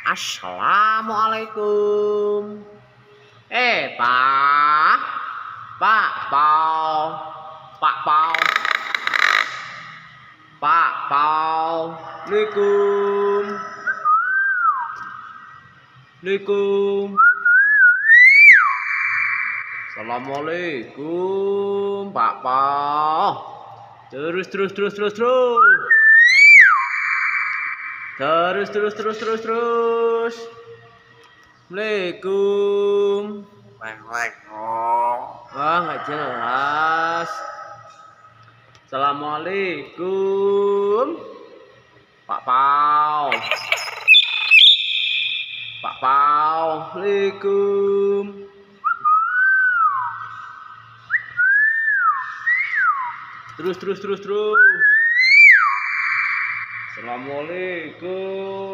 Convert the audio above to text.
Assalamualaikum. Pak. Pak Pau. Pak Pau. Pak Pau. Assalamualaikum. Assalamualaikum. Assalamualaikum, Pak Pau. Terus. Assalamualaikum. Wah, nggak jelas. Assalamualaikum, Pak Pau. Pak Pau. Assalamualaikum. Terus. Assalamualaikum.